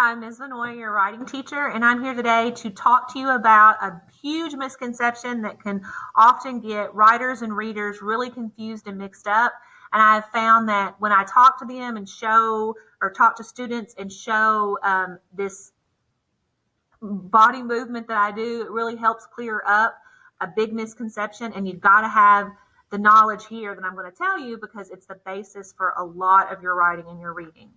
I'm Ms. Vanoy, your writing teacher, and I'm here today to talk to you about a huge misconception that can often get writers and readers really confused and mixed up. And I've found that when I talk to them and show, or talk to students and show this body movement that I do, it really helps clear up a big misconception. And you've got to have the knowledge here that I'm going to tell you because it's the basis for a lot of your writing and your reading.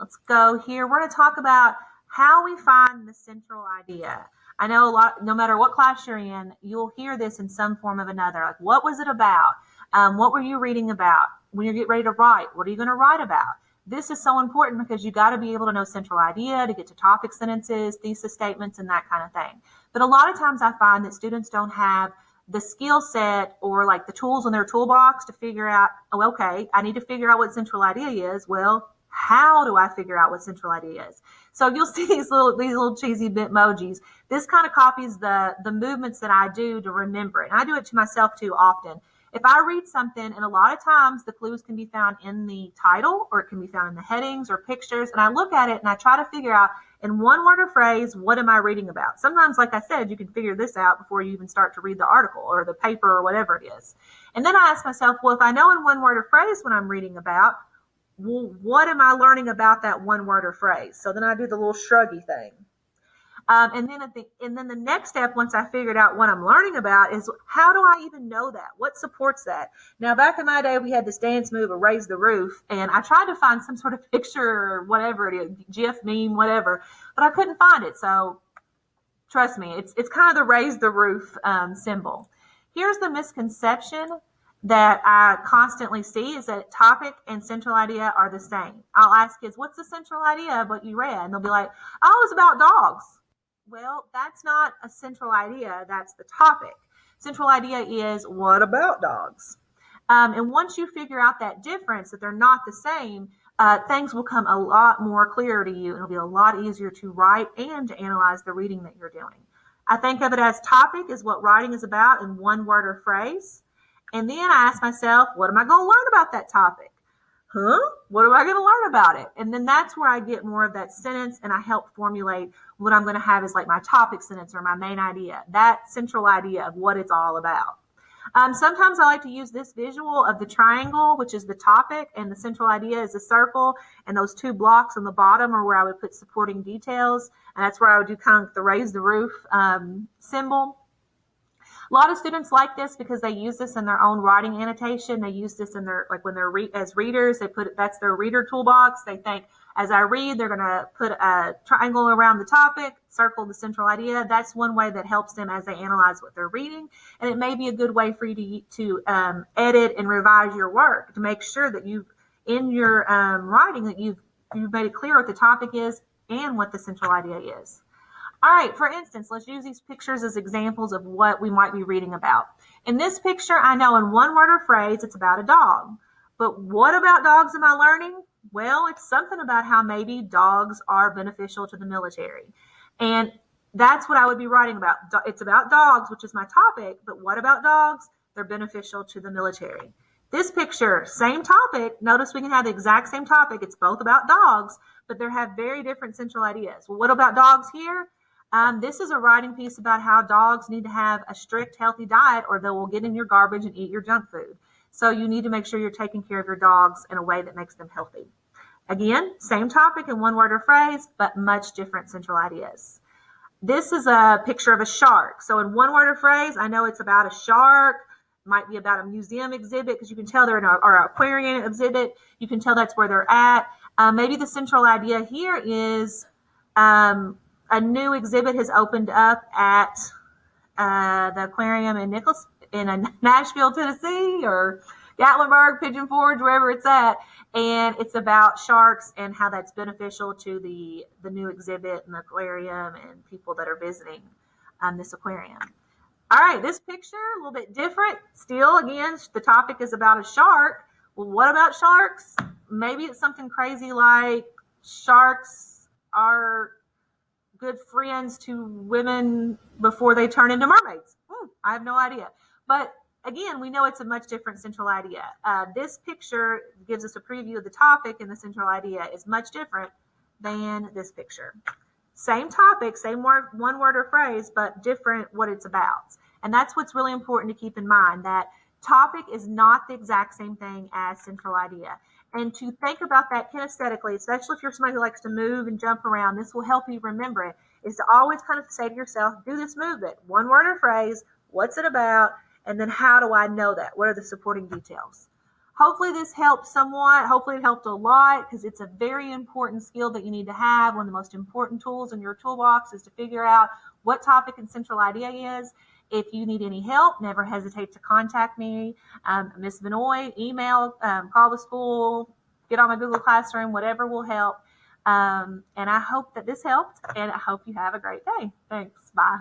Let's go here. We're going to talk about how we find the central idea. I know a lot, no matter what class you're in, you'll hear this in some form or another. Like, what was it about? What were you reading about? When you get ready to write, what are you going to write about? This is so important because you got to be able to know central idea to get to topic sentences, thesis statements, and that kind of thing. But a lot of times I find that students don't have the skill set or like the tools in their toolbox to figure out, oh, okay, I need to figure out what central idea is. Well, how do I figure out what central idea is? So you'll see these little cheesy bitmojis. This kind of copies the movements that I do to remember it. And I do it to myself too often. If I read something, and a lot of times the clues can be found in the title or it can be found in the headings or pictures, and I look at it and I try to figure out in one word or phrase, what am I reading about? Sometimes, like I said, you can figure this out before you even start to read the article or the paper or whatever it is. And then I ask myself, well, if I know in one word or phrase what I'm reading about, well, what am I learning about that one word or phrase? So then I do the little shruggy thing. And then the next step, once I figured out what I'm learning about, is how do I even know that? What supports that? Now, back in my day, we had this dance move of raise the roof, and I tried to find some sort of picture or whatever it is, GIF, meme, whatever, but I couldn't find it. So trust me, it's kind of the raise the roof symbol. Here's the misconception that I constantly see is that topic and central idea are the same. I'll ask kids, what's the central idea of what you read? And they'll be like, oh, it's about dogs. Well, that's not a central idea. That's the topic. Central idea is what about dogs? And once you figure out that difference, that they're not the same, things will come a lot more clear to you. It'll be a lot easier to write and to analyze the reading that you're doing. I think of it as topic is what writing is about in one word or phrase. And then I ask myself, what am I going to learn about that topic? What am I going to learn about it? And then that's where I get more of that sentence and I help formulate what I'm going to have is like my topic sentence or my main idea, that central idea of what it's all about. Sometimes I like to use this visual of the triangle, which is the topic, and the central idea is a circle, and those two blocks on the bottom are where I would put supporting details, and that's where I would do kind of the raise the roof symbol. A lot of students like this because they use this in their own writing annotation. They use this in their, like when they're as readers, they put it, that's their reader toolbox. They think as I read, they're going to put a triangle around the topic, circle the central idea. That's one way that helps them as they analyze what they're reading. And it may be a good way for you to edit and revise your work to make sure that you've, in your writing, that you've made it clear what the topic is and what the central idea is. All right, for instance, let's use these pictures as examples of what we might be reading about. In this picture, I know in one word or phrase, it's about a dog. But what about dogs am I learning? Well, it's something about how maybe dogs are beneficial to the military. And that's what I would be writing about. It's about dogs, which is my topic, but what about dogs? They're beneficial to the military. This picture, same topic. Notice we can have the exact same topic. It's both about dogs, but they have very different central ideas. Well, what about dogs here? This is a writing piece about how dogs need to have a strict, healthy diet or they will get in your garbage and eat your junk food. So you need to make sure you're taking care of your dogs in a way that makes them healthy. Again, same topic in one word or phrase, but much different central ideas. This is a picture of a shark. So in one word or phrase, I know it's about a shark. Might be about a museum exhibit because you can tell they're in or aquarium exhibit. You can tell that's where they're at. Maybe the central idea here is a new exhibit has opened up at the aquarium in Nashville, Tennessee, or Gatlinburg, Pigeon Forge, wherever it's at, and it's about sharks and how that's beneficial to the new exhibit and the aquarium and people that are visiting this aquarium. All right, this picture, a little bit different. Still, again, the topic is about a shark. Well, what about sharks? Maybe it's something crazy like sharks are good friends to women before they turn into mermaids. I have no idea. But again, we know it's a much different central idea. This picture gives us a preview of the topic, and the central idea is much different than this picture. Same topic, same word, one word or phrase, but different what it's about. And that's what's really important to keep in mind, that topic is not the exact same thing as central idea. And to think about that kinesthetically, especially if you're somebody who likes to move and jump around, this will help you remember it, is to always kind of say to yourself, do this movement, one word or phrase, what's it about, and then how do I know that? What are the supporting details? Hopefully this helped somewhat. Hopefully it helped a lot, because it's a very important skill that you need to have. One of the most important tools in your toolbox is to figure out what topic and central idea is. If you need any help, never hesitate to contact me, Miss Vanoy, email, call the school, get on my Google Classroom, whatever will help. And I hope that this helped, and I hope you have a great day. Thanks. Bye.